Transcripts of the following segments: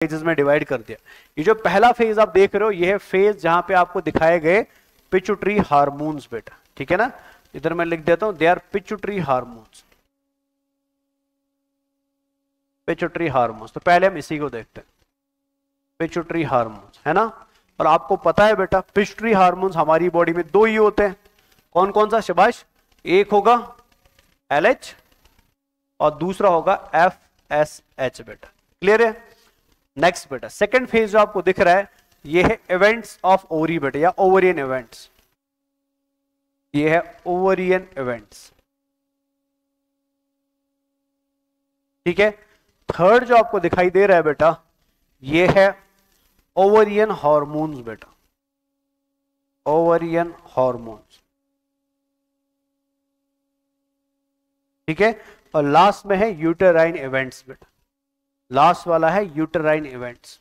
Phases में divide कर दिया। ये जो पहला फेज आप देख रहे हो ये है फेज जहां पे आपको दिखाए गए पिट्यूटरी हार्मोन्स बेटा, ठीक है ना। इधर मैं लिख देता हूं they are pituitary hormones, pituitary hormones. तो पहले हम इसी को देखते हैं, पिट्यूटरी हार्मोन्स, है ना। और आपको पता है बेटा पिट्यूटरी हार्मोन्स हमारी बॉडी में दो ही होते हैं, कौन कौन सा शाबाश? एक होगा LH और दूसरा होगा FSH बेटा, क्लियर है। नेक्स्ट बेटा सेकंड फेज जो आपको दिख रहा है ये है इवेंट्स ऑफ ओवरी बेटा, या ओवरियन इवेंट्स, ये है ओवरियन इवेंट्स, ठीक है। थर्ड जो आपको दिखाई दे रहा है बेटा ये है ओवरियन हार्मोन्स बेटा, ओवरियन हार्मोन्स, ठीक है। और लास्ट में है यूटेराइन इवेंट्स बेटा, लास्ट वाला है यूटेराइन इवेंट्स,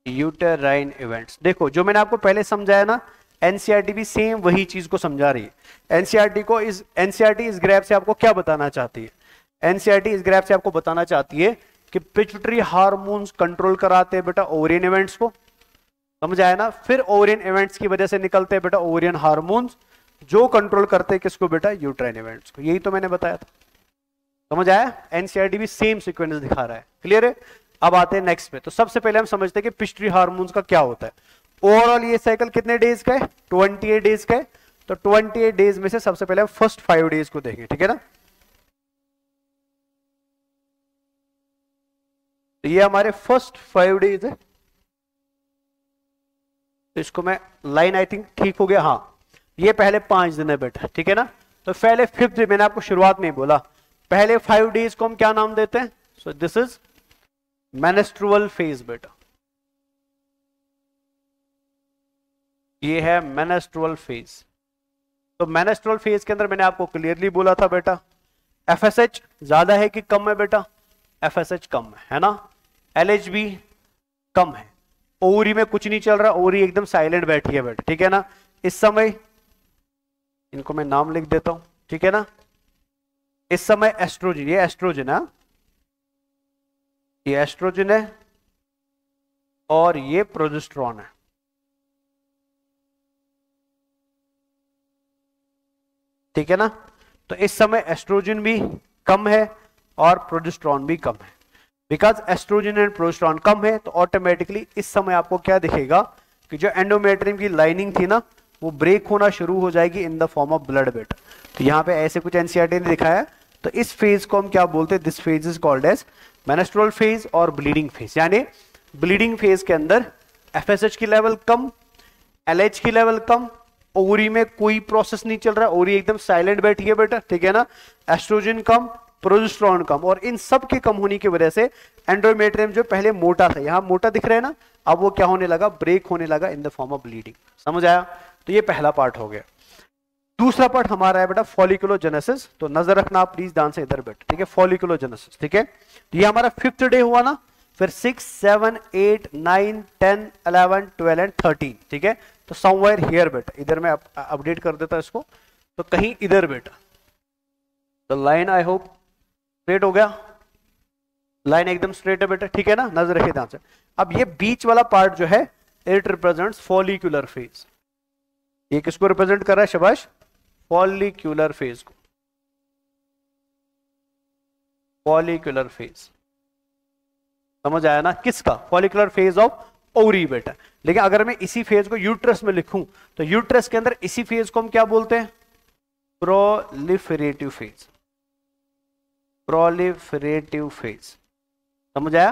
यूटेराइन इवेंट्स। देखो जो मैंने आपको पहले समझाया ना, एनसीईआरटी भी सेम वही चीज को समझा रही है। एनसीईआरटी इस ग्राफ से आपको क्या बताना चाहती है? एनसीईआरटी इस ग्राफ से आपको बताना चाहती है कि पिट्यूटरी हार्मोन्स कंट्रोल कराते हैं बेटा ओवरियन इवेंट्स को, समझ आया ना। फिर ओवरियन इवेंट्स की वजह से निकलते हैं बेटा ओवरियन हार्मोन्स जो कंट्रोल करते हैं किसको बेटा? यूट्राइन इवेंट्स को। यही तो मैंने बताया था, समझ आया। एनसीईआरटी भी सेम सीक्वेंस दिखा रहा है, क्लियर है। अब आते हैं नेक्स्ट पे। तो सबसे पहले हम समझते हैं कि पिट्यूटरी हार्मोन्स का क्या होता है। ओवरऑल ये साइकिल कितने डेज का है? 28 डेज का है। तो 28 डेज में से सबसे पहले हम फर्स्ट 5 डेज को देखें, ठीक है ना। तो ये हमारे फर्स्ट 5 डेज है, तो इसको मैं लाइन आई थिंक ठीक हो गया, हाँ। ये पहले 5 दिन है बेटा, ठीक है ना। तो पहले 5th डे, मैंने आपको शुरुआत में ही बोला पहले 5 डेज को हम क्या नाम देते हैं? सो दिस इज मेनेस्ट्रुअल फेज बेटा, ये है मेनेस्ट्रुअल फेज। तो मेनेस्ट्रुअल फेज के अंदर मैंने आपको क्लियरली बोला था बेटा FSH ज्यादा है कि कम है बेटा? FSH कम है ना। LH भी कम है। ओवरी में कुछ नहीं चल रहा, ओवरी एकदम साइलेंट बैठी है बेटा, ठीक है ना। इस समय इनको मैं नाम लिख देता हूं, ठीक है ना। इस समय एस्ट्रोजन, ये एस्ट्रोजन है, ये एस्ट्रोजन है और ये प्रोजेस्टेरॉन है, ठीक है ना। तो इस समय एस्ट्रोजन भी कम है और प्रोजेस्टेरॉन भी कम है। बिकॉज एस्ट्रोजन एंड प्रोजेस्टेरॉन कम है तो ऑटोमेटिकली इस समय आपको क्या दिखेगा कि जो एंडोमेट्रियम की लाइनिंग थी ना वो ब्रेक होना शुरू हो जाएगी in the form of blood बेटा। तो यहाँ पे ऐसे कुछ एनसीईआरटी ने दिखाया। तो इस फेज को हम क्या बोलते हैं? This phase is called as menstrual phase और ब्लीडिंग फेज। यानी ब्लीडिंग फेज के अंदर FSH की लेवल कम, LH की लेवल कम, ओवरी में कोई प्रोसेस नहीं चल रहा, ओवरी एकदम साइलेंट बैठी है बेटा, ठीक है ना। एस्ट्रोजन कम, प्रोजेस्टेरॉन कम, और इन सब के कम होने की वजह से एंडोमेट्रियम जो पहले मोटा था, यहां मोटा दिख रहा है ना, अब वो क्या होने लगा? ब्रेक होने लगा in the form of bleeding, समझ आया। तो ये पहला पार्ट हो गया। दूसरा पार्ट हमारा है बेटा फॉलिकुलोजेनेसिस। तो नजर रखना आप प्लीज ध्यान से इधर बेटा, ठीक है। फॉलिकुलोजेनेसिस, ठीक है। तो ये हमारा 5th डे हुआ ना, फिर 6, 7, 8, 9, 10, 11, 12 एंड 13, ठीक है। तो समवेयर हियर बेटा, इधर मैं अपडेट कर देता इसको, तो कहीं इधर बेटा। तो लाइन आई होप स्ट्रेट हो गया, लाइन एकदम स्ट्रेट है बेटा, ठीक है ना। नजर रखिए ध्यान से। अब ये बीच वाला पार्ट जो है इट रिप्रेजेंट्स फॉलिकुलर फेज। ये किसको रिप्रेजेंट कर रहा है शाबाश? फॉलिक्यूलर फेज को, फॉलिक्यूलर फेज, समझ आया ना। किसका? फॉलिकुलर फेज ऑफ ओवरी बेटा। लेकिन अगर मैं इसी फेज को यूट्रस में लिखूं तो यूट्रस के अंदर इसी फेज को हम क्या बोलते हैं? प्रोलिफरेटिव फेज, प्रोलिफरेटिव फेज, समझ आया।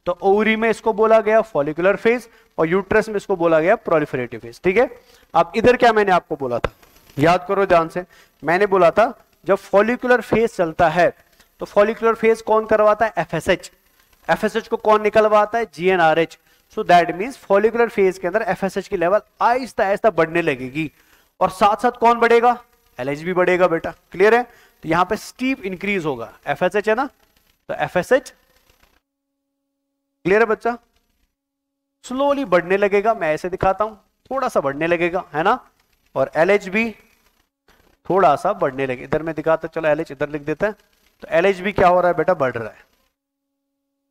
तो ओवरी में इसको बोला गया फॉलिकुलर फेज और यूट्रस में इसको बोला गया प्रोलिफरेटिव फेज, ठीक है। अब इधर क्या मैंने आपको बोला था, याद करो ध्यान से। मैंने बोला था जब फॉलिकुलर फेज चलता है तो फॉलिकुलर फेज कौन करवाता है? FSH। FSH को कौन निकलवाता है? GnRH। So that means follicular phase के अंदर FSH की लेवल आहिस्ता आहिस्ता बढ़ने लगेगी और साथ साथ कौन बढ़ेगा? LH भी बढ़ेगा बेटा, क्लियर है। तो यहां पे स्टीप इंक्रीज होगा, FSH है ना, तो FSH क्लियर है बच्चा, स्लोली बढ़ने लगेगा। मैं ऐसे दिखाता हूं, थोड़ा सा बढ़ने लगेगा, है ना। और LH भी थोड़ा सा बढ़ने लगे, इधर मैं दिखाता, चलो LH इधर लिख देते हैं। तो LH भी क्या हो रहा है बेटा? बढ़ रहा है,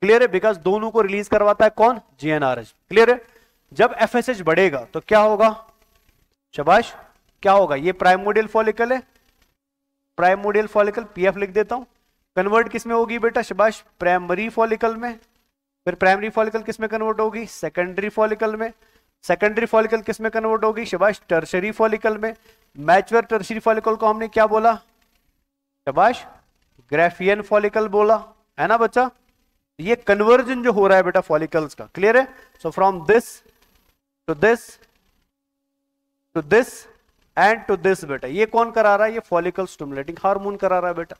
क्लियर है, बिकॉज दोनों को रिलीज करवाता है कौन, जीएनआरएच। क्लियर है। जब एफएसएच बढ़ेगा तो क्या होगा, शाबाश, क्या होगा, ये प्राइमोडियल फॉलिकल है, प्राइमोडियल फॉलिकल पीएफ लिख देता हूं, कन्वर्ट किस में होगी बेटा, शाबाश, प्राइमरी फॉलिकल में। फिर प्राइमरी फॉलिकल किस में कन्वर्ट होगी, सेकेंडरी फॉलिकल में। सेकेंडरी फॉलिकल किस में कन्वर्ट होगी, शाबाश, टर्शरी फॉलिकल में। मैच्योर टर्शरी फॉलिकल को हमने क्या बोला, शाबाश, ग्राफियन फॉलिकल बोला, है ना बच्चा। ये कन्वर्जन जो हो रहा है बेटा फॉलिकल्स का, क्लियर है। So from this to this to this and to this बेटा, ये कौन करा रहा है, ये फॉलिकल स्टिमुलेटिंग हार्मोन करा रहा है बेटा,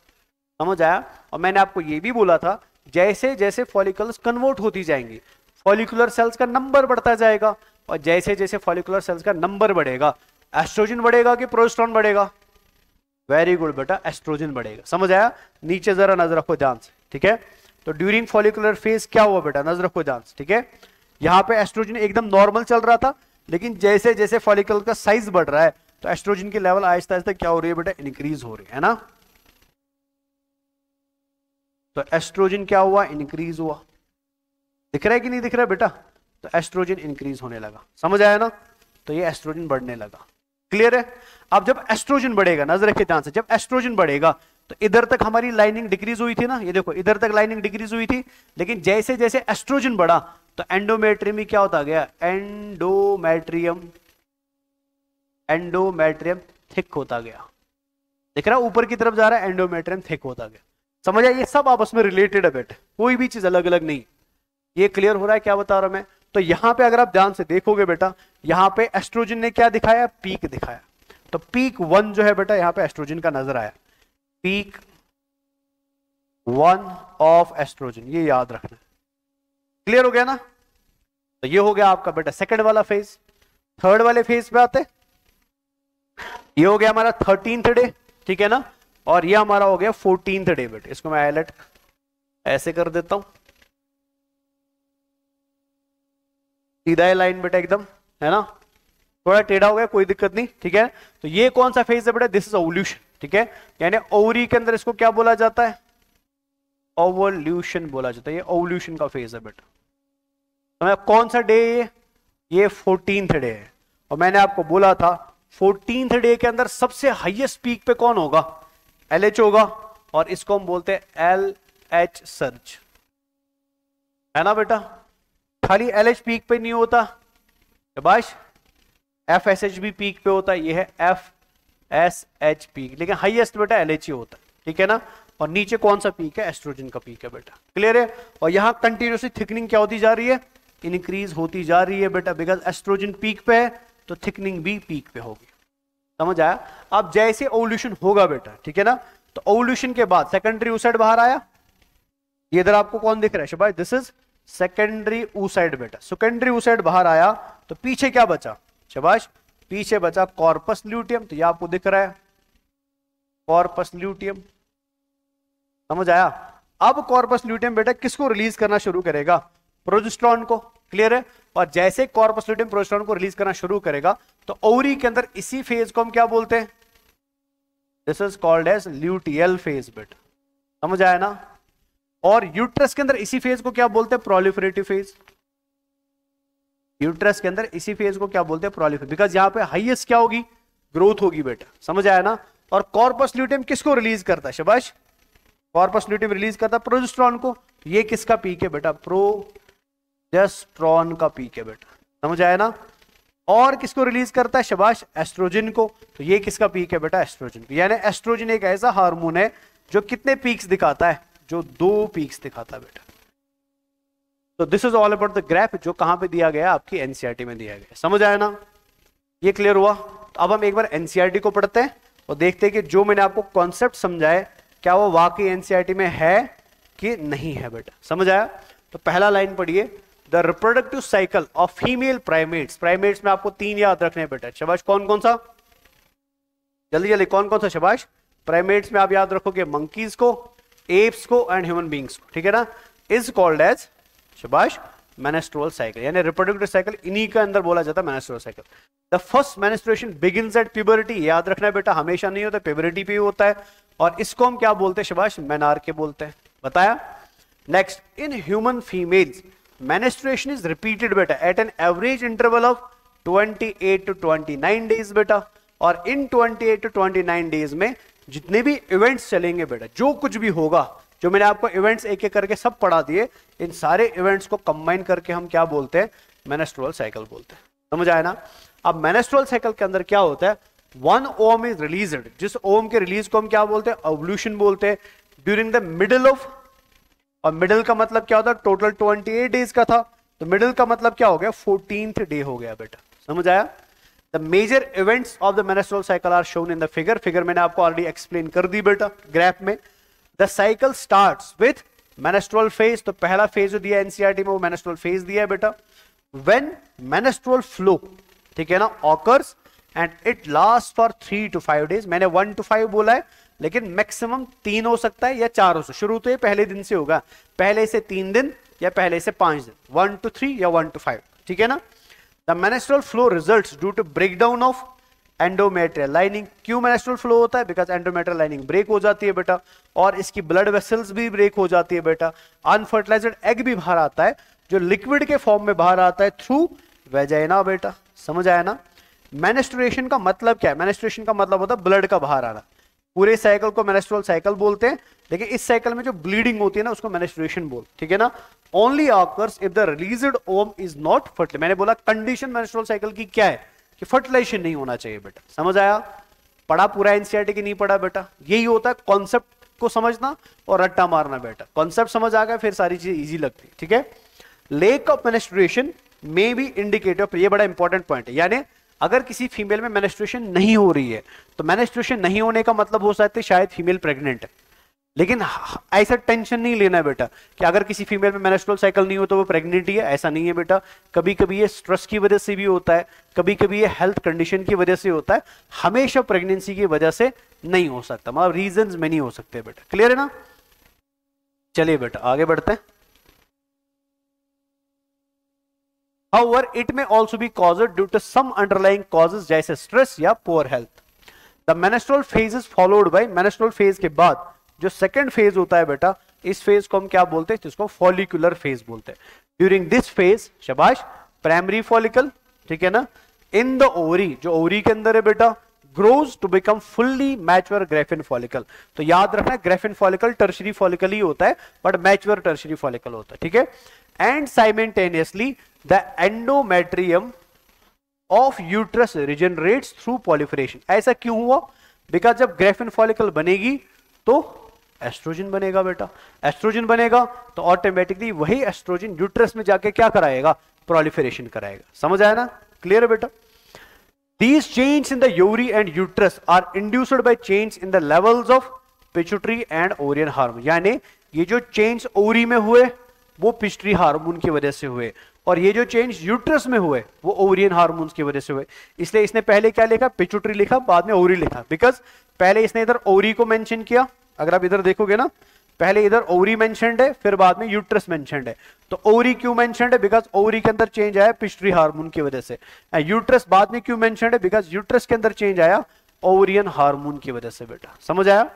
समझ आया। और मैंने आपको ये भी बोला था जैसे जैसे फॉलिकल्स कन्वर्ट होती जाएंगी फॉलिकुलर सेल्स का नंबर बढ़ता जाएगा, और जैसे जैसे फॉलिकुलर सेल्स का नंबर बढ़ेगा एस्ट्रोजन बढ़ेगा कि प्रोजेस्टेरोन बढ़ेगा, वेरी गुड बेटा, एस्ट्रोजन बढ़ेगा, समझ आया। नीचे जरा नजर रखो ध्यान से, ठीक है। तो ड्यूरिंग फॉलिकुलर फेज क्या हुआ बेटा, नजर रखो ध्यान से, ठीक है। यहाँ पे एस्ट्रोजन एकदम नॉर्मल चल रहा था, लेकिन जैसे जैसे फॉलिकल का साइज बढ़ रहा है तो एस्ट्रोजन की लेवल आहिस्ता आहिस्ता क्या हो रही है बेटा, इंक्रीज हो रही है ना। तो एस्ट्रोजन क्या हुआ, इंक्रीज हुआ, दिख रहा है कि नहीं दिख रहा है बेटा। तो एस्ट्रोजन इंक्रीज होने लगा, समझ आया ना। तो ये एस्ट्रोजन बढ़ने लगा, क्लियर है। अब जब एस्ट्रोजन बढ़ेगा, नजर रखिए ध्यान से, जब एस्ट्रोजन बढ़ेगा तो इधर तक हमारी लाइनिंग डिक्रीज हुई थी ना, ये देखो इधर तक लाइनिंग डिक्रीज हुई थी, लेकिन जैसे जैसे एस्ट्रोजन बढ़ा तो एंडोमेट्रियम क्या होता गया, एंडोमेट्रियम, एंडोमेट्रियम थिक होता गया, दिख रहा है ऊपर की तरफ जा रहा है, एंडोमेट्रियम थिक होता गया, समझ आया। ये सब आपस में रिलेटेड है बेटे, कोई भी चीज अलग अलग नहीं। ये क्लियर हो रहा है क्या बता रहा हूं मैं। तो यहां पे अगर आप ध्यान से देखोगे बेटा, यहां पे एस्ट्रोजन ने क्या दिखाया, पीक दिखाया। तो पीक 1 जो है बेटा यहां पे एस्ट्रोजन का नजर आया, पीक 1 ऑफ एस्ट्रोजन, ये याद रखना है, क्लियर हो गया ना। तो ये हो गया आपका बेटा सेकंड वाला फेज। थर्ड वाले फेज पे आते, ये हो गया हमारा 13th डे, ठीक है ना, और ये हमारा हो गया 14th डे बेटे। इसको मैं हाईलाइट ऐसे कर देता हूं, सीधा है लाइन बेटा एकदम, है ना, थोड़ा टेढ़ा हो गया कोई दिक्कत नहीं, ठीक है। तो ये कौन सा फेज है बेटा, दिस इज ओवल्यूशन, ठीक है। यानी ओवरी के अंदर इसको क्या बोला जाता है, ओवल्यूशन बोला जाता है, ये ओवल्यूशन का फेज है बेटा। तो कौन सा डे है ये 14th डे है, और मैंने आपको बोला था 14th डे के अंदर सबसे हाईएस्ट पीक पे कौन होगा, LH होगा, और इसको हम बोलते हैं LH सर्ज, है ना बेटा। खाली LH पीक पे नहीं होता शाबाश, FSH भी पीक पे होता है, ये है FSH पीक, लेकिन हाईएस्ट बेटा LH ही होता है, ठीक है ना। और नीचे कौन सा पीक है, एस्ट्रोजन का पीक है बेटा, क्लियर है। और यहां कंटिन्यूसली थिकनिंग क्या होती जा रही है, इंक्रीज होती जा रही है बेटा, बिकॉज एस्ट्रोजन पीक पे है तो थिकनिंग भी पीक पे होगी, समझ आया। अब जैसे ओवल्यूशन होगा बेटा, ठीक है ना, तो ओवल्यूशन के बाद सेकेंडरी oocyte बाहर आया, ये इधर आपको कौन दिख रहा है शाबाश, दिस इज सेकेंडरी oocyte बेटा। सेकेंडरी oocyte बाहर आया तो पीछे क्या बचा शाबाश, पीछे बचा कॉर्पस ल्यूटियम, तो ये आपको दिख रहा है कॉर्पस ल्यूटियम, समझ आया। अब कॉर्पस ल्यूटियम बेटा किसको रिलीज करना शुरू करेगा, प्रोजेस्टेरोन को, क्लियर है। और जैसे कॉर्पस ल्यूटियम प्रोजेस्टेरोन को रिलीज करना शुरू करेगा तो ओवरी के अंदर इसी फेज को हम क्या बोलते हैं, this is called as luteal phase बेटा, समझ आया ना। और यूट्रस के अंदर इसी फेज को क्या बोलते हैं, प्रोलिफरेटिव फेज। यूट्रस के अंदर इसी फेज को क्या बोलते हैं, प्रोलिफरेटिव, बिकॉज यहां पे हाईएस्ट क्या होगी, ग्रोथ होगी बेटा, समझ आया ना। और कॉर्पस ल्यूटियम किसको रिलीज करता है शाबाश, कॉर्पस ल्यूटियम रिलीज करता है प्रोजेस्टेरोन को। ये किसका पीक है बेटा, प्रोजेस्टेरोन का पीक है बेटा, समझ आया ना। और किसको रिलीज करता है शाबाश, एस्ट्रोजन को, तो ये किसका पीक है बेटा, एस्ट्रोजन। यानी एस्ट्रोजन एक ऐसा हार्मोन है जो कितने पीक्स दिखाता है, जो 2 पीक्स दिखाता है बेटा। तो this is all about the graph, जो कहां पे दिया गया, आपकी एनसीईआरटी में दिया गया, समझ आया ना, ये क्लियर हुआ। तो अब हम एक बार एनसीईआरटी को पढ़ते हैं और देखते हैं कि जो मैंने आपको कॉन्सेप्ट समझाए क्या वो वाकई एनसीईआरटी में है कि नहीं है बेटा, समझ आया। तो पहला लाइन पढ़िए, the reproductive cycle of female primates. Primates में आपको 3 याद रखने हैं बेटा, शाबाश। कौन कौन सा, जल्दी जल्दी कौन कौन सा शाबाश। प्राइमेट्स में आप याद रखोगे मंकीज को, एप्स को एंड ह्यूमन बींग्स को, ठीक है ना। इज कॉल्ड एज शाबाश मेनेस्ट्रुअल साइकिल, यानी रिप्रोडक्टिव साइकिल इन्हीं के अंदर बोला जाता है menstrual cycle. The first menstruation begins at puberty, याद रखना है बेटा, हमेशा नहीं होता, प्यूबर्टी पे होता है। और इसको हम क्या बोलते हैं शाबाश, मेनार्के बोलते हैं, बताया। Next, in human females menstruation is repeated बेटा at an average interval of 28 to 29 days बेटा, और इन 28 to 29 days में जितने भी इवेंट्स चलेंगे बेटा, जो कुछ भी होगा, जो मैंने आपको इवेंट्स एक एक करके सब पढ़ा दिए, इन सारे इवेंट्स को कंबाइन करके हम क्या बोलते हैं, मेंस्ट्रुअल साइकिल बोलते हैं। समझ आया ना? अब मेंस्ट्रुअल साइकिल के अंदर क्या होता है, वन ओम इज रिलीज्ड, जिस ओम के रिलीज को हम क्या बोलते हैं, ओव्यूलेशन बोलते हैं, ड्यूरिंग द मिडिल ऑफ, और मिडिल का मतलब क्या होता है, टोटल 28 डेज का था, तो मिडिल का मतलब क्या हो गया, 14th डे हो गया बेटा। समझ आया? The major events of the menstrual cycle are shown in the figure, figure मैंने आपको ऑलरेडी एक्सप्लेन कर दी बेटा ग्राफ में। The cycle starts with menstrual phase, तो पहला फेज जो दिया एनसीईआरटी में वो मेंस्ट्रुअल फेज दिया है बेटा। व्हेन मेंस्ट्रुअल फ्लो, ठीक है ना, occurs and it last for 3 to 5 days, मैंने 1 to 5 बोला है, लेकिन मैक्सिमम 3 हो सकता है या 4 हो सकता है। शुरू तो ये पहले दिन से होगा, पहले से 3 दिन या पहले से 5 दिन, 1 to 3 या 1 to 5, ठीक है ना। The menstrual flow results due to breakdown of endometrial lining. क्यों मेंस्ट्रुअल फ्लो होता है? बिकॉज एंडोमेट्रियल लाइनिंग ब्रेक हो जाती है बेटा, और इसकी ब्लड वेसल्स भी ब्रेक हो जाती है बेटा। अनफर्टिलाइज्ड एग भी बाहर आता है, जो लिक्विड के फॉर्म में बाहर आता है थ्रू वेजाइना बेटा। समझ आया ना? मेंस्ट्रुएशन का मतलब क्या है? मेंस्ट्रुएशन का मतलब होता है ब्लड का बाहर आना। पूरे साइकिल को मेंस्ट्रुअल साइकिल बोलते हैं, लेकिन इस साइकिल में जो ब्लीडिंग होती है ना, उसको मेंस्ट्रुएशन बोलते हैं, ठीक है ना। Only occurs if the released ovum is not fertilised. मैंने बोला कंडीशन मेंस्ट्रुअल साइकिल की क्या है, कि फर्टिलाइजेशन नहीं होना चाहिए बेटा। समझ आया? पढ़ा पूरा एनसीईआरटी की नहीं पढ़ा बेटा? यही होता है, कॉन्सेप्ट को समझना और रट्टा मारना बेटा। कॉन्सेप्ट समझ आ गया, फिर सारी चीज इजी लगती है, ठीक है। Lake of menstruation may be indicator, ये बड़ा इंपॉर्टेंट पॉइंट है, यानी अगर किसी फीमेल में मेंस्ट्रुएशन नहीं हो रही है, तो मेंस्ट्रुएशन नहीं होने का मतलब हो सकता है शायद फीमेल प्रेग्नेंट है। लेकिन ऐसा टेंशन नहीं लेना बेटा कि अगर किसी फीमेल में मेंस्ट्रुअल साइकिल नहीं हो तो वो प्रेग्नेंट ही है, ऐसा नहीं है बेटा। कभी कभी ये स्ट्रेस की वजह से भी होता है, कभी कभी ये हेल्थ कंडीशन की वजह से होता है, हमेशा प्रेगनेंसी की वजह से नहीं हो सकता, मतलब रीजंस में नहीं हो सकते बेटा। क्लियर है ना? चलिए बेटा आगे बढ़ते हैं। However, it may also be caused due to some underlying causes जैसे stress या poor health. The menstrual phase is followed by, menstrual phase के बाद जो second phase होता है बेटा, इस phase को हम क्या बोलते हैं, जिसको follicular phase बोलते हैं। During this phase, शाबाश, primary follicle, ठीक है ना, in the ovary, जो ovary के अंदर है बेटा, grows to become fully mature graphene follicle। तो याद रखना graphene follicle tertiary follicle ही होता है, but mature tertiary follicle होता है, ठीक है। And simultaneously the endometrium of uterus regenerates through proliferation। ऐसा क्यों हुआ? बिकॉज जब ग्रेफिन फॉलिकल बनेगी तो एस्ट्रोजन बनेगा बेटा, एस्ट्रोजन बनेगा तो ऑटोमेटिकली वही एस्ट्रोजन यूट्रस में जाके क्या कराएगा, प्रोलिफरेशन कराएगा। समझ आया ना? क्लियर है बेटा? These changes in the ovary and uterus are induced by change in the levels of pituitary and ovarian hormone। यानी ये जो चेंज ओवरी में हुए वो पिट्यूटरी हार्मोन की वजह से हुए, और ये जो चेंज यूट्रस में हुए वो ओवरियन हार्मोन्स की वजह से हुए। इसलिए इसने पहले क्या लिखा, पिट्यूटरी लिखा, बाद में ओवरी लिखा, बिकॉज पहले इसने इधर ओवरी को मेंशन किया। अगर आप इधर देखोगे ना, पहले इधर ओवरी मेंशन्ड है, फिर बाद में यूट्रस मेंशन्ड है। तो ओवरी क्यों मेंशन्ड है? बिकॉज ओवरी के अंदर चेंज आया पिट्यूटरी हार्मोन की वजह से। यूट्रस बाद में क्यों मेंशन्ड है? बिकॉज यूट्रस के अंदर चेंज आया ओवरियन हार्मोन की वजह से बेटा। समझ आया?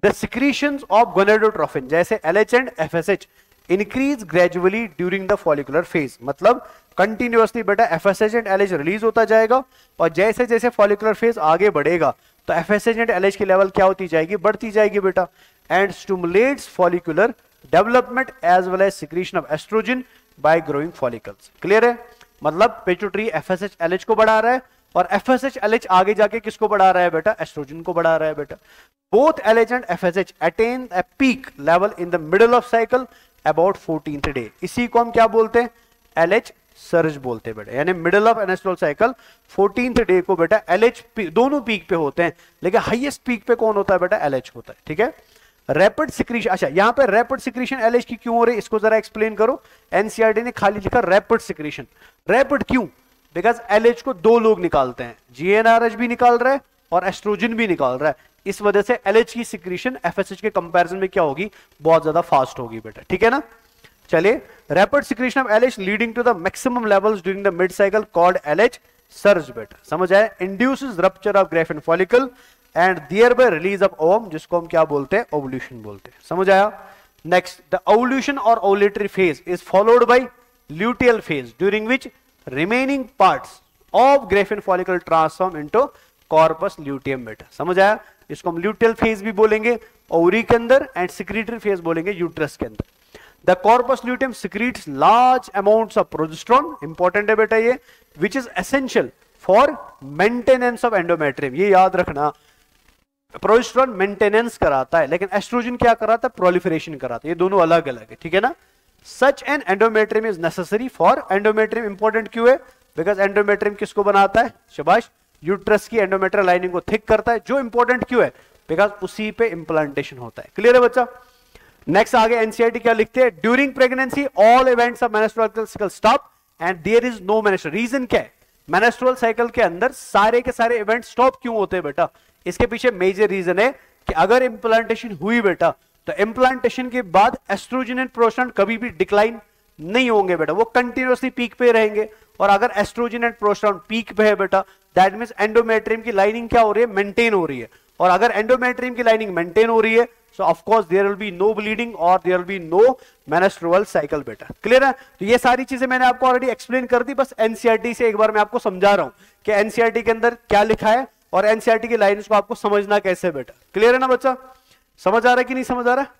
द सिक्रीशंस ऑफ गोनेडोट्रोफिन जैसे LH and FSH increase gradually during the follicular phase, मतलब कंटिन्यूअसली बेटा FSH एंड LH रिलीज होता जाएगा, और जैसे जैसे फॉलिकुलर फेज आगे बढ़ेगा तो FSH एंड LH की लेवल क्या होती जाएगी, बढ़ती जाएगी बेटा। And stimulates follicular development as well as secretion of estrogen by growing follicles. Clear है? मतलब पिट्यूटरी FSH LH को बढ़ा रहा है, और FSH LH आगे जाके किसको बढ़ा रहा है बेटा, एस्ट्रोजन को बढ़ा रहा है बेटा। Both LH and FSH attain a peak level in the middle of cycle about 14th day. इसी को हम क्या बोलते हैं, LH सर्ज बोलते हैं बेटा, यानी middle of menstrual cycle 14th day को बेटा LH दोनों पीक पे होते हैं, लेकिन हाईएस्ट पीक पे कौन होता है बेटा, LH होता है, ठीक है। रैपिड सिक्रीशन, अच्छा यहाँ पे रैपिड सिक्रीशन LH की क्यों हो रही है, इसको जरा एक्सप्लेन करो। एनसीईआरटी ने खाली लिखा रैपिड सिक्रीशन, रैपिड क्यों? बिकॉज LH को दो लोग निकालते हैं, GnRH भी निकाल रहा है और एस्ट्रोजन भी निकाल रहा है, इस वजह से LH की सिक्रीशन FSH के कंपैरिजन में क्या होगी, बहुत ज्यादा फास्ट होगी बेटा, ठीक है ना। चलिए, rapid secretion of LH leading to the maximum levels during the mid cycle called LH surge बेटा। समझ आया? Induces rupture of Graafian follicle and thereby release of ovum, जिसको हम क्या बोलते हैं, ओवुलेशन बोलते हैं। समझ आया? Next, the ovulation or ovulatory phase is followed by luteal phase, during which remaining parts of Graafian follicle transform into corpus luteum बेटा. समझ आया? इसको हम luteal phase भी बोलेंगे ओवरी के अंदर, एंड secretory phase बोलेंगे यूट्रस के अंदर. The corpus luteum secretes large amounts of progesterone, important है बेटा ये, which is essential for maintenance of endometrium. ये याद रखना, प्रोजेस्टेरोन मेंटेनेंस कराता है, लेकिन एस्ट्रोजन क्या कराता है? प्रोलिफरेशन कराता है. ये दोनों अलग अलग है, ठीक है ना. Such an endometrium is necessary for, endometrium important क्यों है? बिकॉज एंडोमेट्रियम किसको बनाता है? शाबाश, यूट्रस की एंडोमेट्रियल लाइनिंग को थिक करता है. जो इंपॉर्टेंट क्यों है? बिकॉज उसी पे इंप्लांटेशन होता है. क्लियर है बच्चा? नेक्स्ट आगे एनसीईआरटी क्या लिखते हैं? During pregnancy all events of menstrual cycle stop and there is no menstrual. Reason क्या है? मेंस्ट्रुअल साइकिल के अंदर सारे के सारे इवेंट स्टॉप क्यों होते हैं बेटा? इसके पीछे मेजर रीजन है कि अगर इंप्लांटेशन हुई बेटा, तो इंप्लांटेशन के बाद एस्ट्रोजन एंड प्रोजेस्टेरोन कभी भी डिक्लाइन नहीं होंगे बेटा, वो कंटिन्यूअसली पीक पे रहेंगे. और अगर एस्ट्रोजन एंड प्रोजेस्टेरोन पीक पे है बेटा, दैट मींस एंडोमेट्रियम की लाइनिंग क्या हो रही है? मेंटेन हो रही है. और अगर एंडोमेट्रियम की लाइनिंग मेंटेन हो रही है, so of course there will be no bleeding और there will be no menstrual cycle बेटा. क्लियर है? तो ये सारी चीजें मैंने आपको ऑलरेडी एक्सप्लेन कर दी, बस एनसीईआरटी से एक बार मैं आपको समझा रहा हूं कि एनसीईआरटी के अंदर क्या लिखा है और एनसीईआरटी की लाइंस को आपको समझना कैसे बेटा. क्लियर है ना बच्चा? समझ आ रहा है कि नहीं समझ आ रहा है?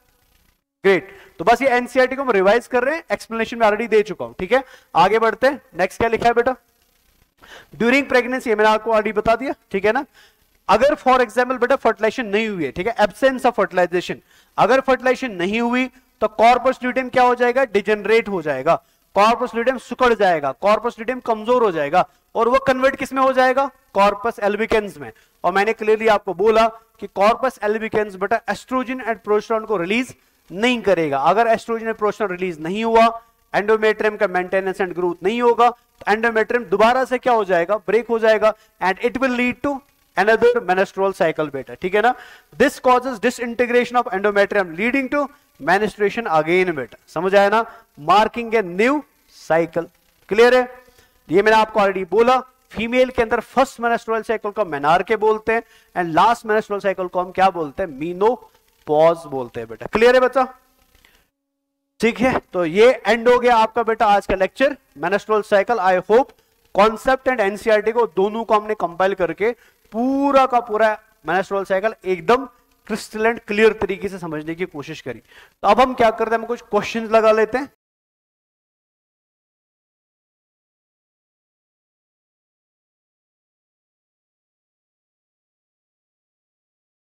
ग्रेट. तो बस ये एनसीईआरटी को हम रिवाइज कर रहे हैं, एक्सप्लेनेशन में ऑलरेडी दे चुका हूं. ठीक है, आगे बढ़ते हैं. नेक्स्ट क्या लिखा है बेटा? ड्यूरिंग प्रेगनेंसी, मैंने आपको ऑलरेडी बता दिया. ठीक है ना. अगर फॉर एग्जाम्पल बेटा फर्टिलाइजेशन नहीं हुई है, ठीक है, एब्सेंस ऑफ फर्टिलाइजेशन, अगर फर्टिलाइजेशन नहीं हुई तो कॉर्पस ल्यूटेम क्या हो जाएगा? डिजेनरेट हो जाएगा. कॉर्पस ल्यूटेम सिकुड़ जाएगा, कॉर्पस ल्यूटेम कमजोर हो जाएगा, और वो कन्वर्ट किस में हो जाएगा? कॉर्पस एल्बिकेंस में. और मैंने क्लियरली आपको बोला कि कॉर्पस एल्बिकेंस बेटा एस्ट्रोजन एंड प्रोजेस्टेरोन को रिलीज नहीं करेगा. अगर एस्ट्रोजन एंड प्रोजेस्टेरोन रिलीज नहीं हुआ, एंडोमेट्रियम का मेंटेनेंस एंड ग्रोथ नहीं होगा, तो एंडोमेट्रियम दोबारा से क्या हो जाएगा? ब्रेक हो जाएगा, and it will lead to another menstrual cycle बेटा. ठीक है ना. this causes disintegration of endometrium leading to menstruation again बेटा. समझ आया ना? marking a new cycle. Clear है? ये मैंने आपको ऑलरेडी बोला. फीमेल के अंदर फर्स्ट मेंस्ट्रुअल साइकिल को मेनार्के बोलते हैं, एंड लास्ट मेंस्ट्रुअल साइकिल को हम क्या बोलते हैं? मीनोपॉज बोलते हैं बेटा. क्लियर है बच्चा? ठीक है, तो ये एंड हो गया आपका बेटा आज का lecture, menstrual cycle. I hope concept and NCERT को दोनों को हमने कंपाइल करके पूरा का पूरा मेंस्ट्रुअल साइकिल एकदम क्रिस्टल एंड क्लियर तरीके से समझने की कोशिश करी. तो अब हम क्या करते हैं? हम कुछ क्वेश्चंस लगा लेते हैं.